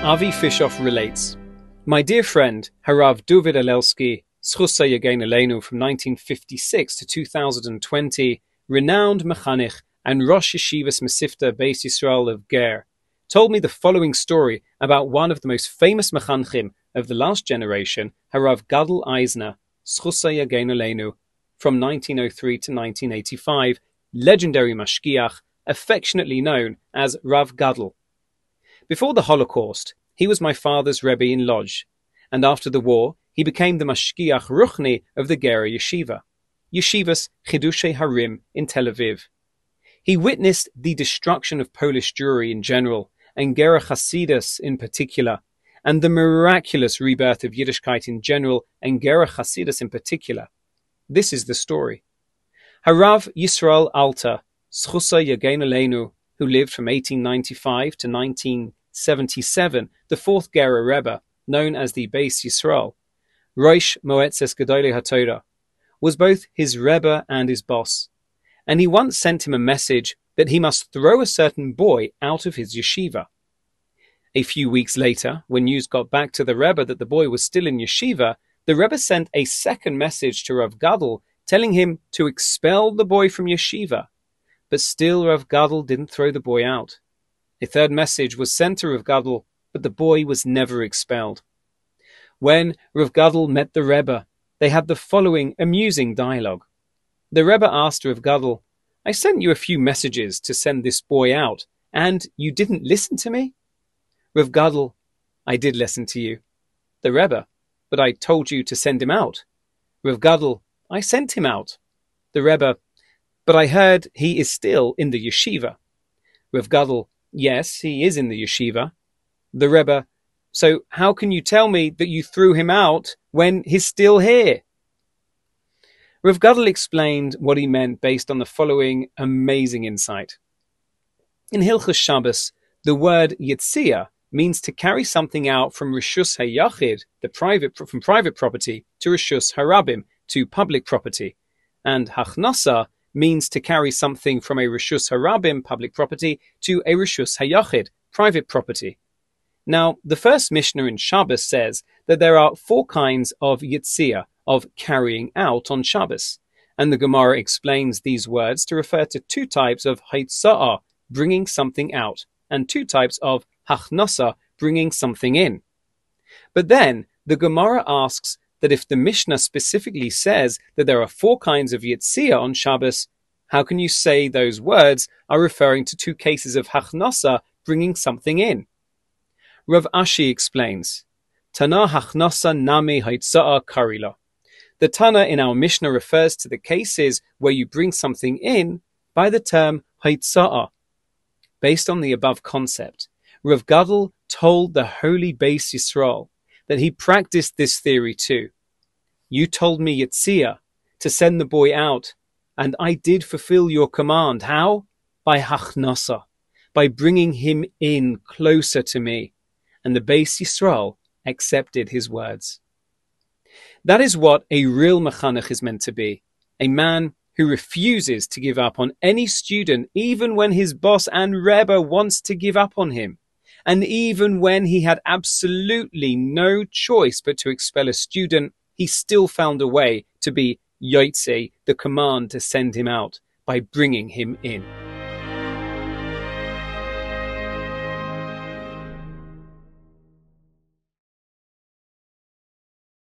Avi Fishoff relates, "My dear friend, Harav David Alelsky, Schusa Yagein Aleinu from 1956 to 2020, renowned mechanich and Rosh Yeshivas Mesifta Beis Yisrael of Ger, told me the following story about one of the most famous mechanchim of the last generation, Rav Gad'l Eisner, Schusa Yagein Aleinu, from 1903 to 1985, legendary mashkiach, affectionately known as Rav Gad'l. Before the Holocaust, he was my father's Rebbe in Lodz, and after the war, he became the mashkiach ruchni of the Ger Yeshiva, Yeshivas Chidushei Harim in Tel Aviv. He witnessed the destruction of Polish Jewry in general, and Ger Hasidus in particular, and the miraculous rebirth of Yiddishkeit in general, and Ger Hasidus in particular. This is the story. Harav Yisrael Alter, Schusa Yagein Aleinu, who lived from 1895 to 1977, the fourth Ger REBBE, known as the Beis Yisrael, Rosh Moetzes Gedolei HaTorah, was both his Rebbe and his boss, and he once sent him a message that he must throw a certain boy out of his yeshiva. A few weeks later, when news got back to the Rebbe that the boy was still in yeshiva, the Rebbe sent a second message to Rav Gad'l telling him to expel the boy from yeshiva. But still Rav Gad'l didn't throw the boy out. A third message was sent to Rav Gad'l, but the boy was never expelled. When Rav Gad'l met the Rebbe, they had the following amusing dialogue. The Rebbe asked Rav Gad'l, "I sent you a few messages to send this boy out, and you didn't listen to me?" Rav Gad'l, "I did listen to you." The Rebbe, "But I told you to send him out." Rav Gad'l, "I sent him out." The Rebbe, "But I heard he is still in the yeshiva." Rav Gad'l, "Yes, he is in the yeshiva." The Rebbe, "So how can you tell me that you threw him out when he's still here?" Rav Gad'l explained what he meant based on the following amazing insight. In Hilchos Shabbos, the word Yitzia means to carry something out from Rishus HaYachid, from private property, to Rishus HaRabbim, to public property, and Hachnasa means to carry something from a Rishus HaRabbim, public property, to a Rishus HaYachid, private property. Now, the first Mishnah in Shabbos says that there are 4 kinds of Yitzia, of carrying out on Shabbos, and the Gemara explains these words to refer to 2 types of Haitza'ah, bringing something out, and 2 types of Hachnasa, bringing something in. But then, the Gemara asks that if the Mishnah specifically says that there are 4 kinds of Yitzia on Shabbos, how can you say those words are referring to 2 cases of Hachnasa, bringing something in? Rav Ashi explains, Tana Hachnasa Nami Haitza'ah Karila. The Tana in our Mishnah refers to the cases where you bring something in by the term Haitza'ah. Based on the above concept, Rav Gad'l told the holy Beis Yisrael that he practiced this theory too. You told me, Yitzia, to send the boy out, and I did fulfill your command. How? By Hachnasa, by bringing him in closer to me. And the Beis Yisrael accepted his words. That is what a real mechanech is meant to be, a man who refuses to give up on any student even when his boss and Rebbe wants to give up on him, and even when he had absolutely no choice but to expel a student, he still found a way to be Yotze, the command to send him out, by bringing him in.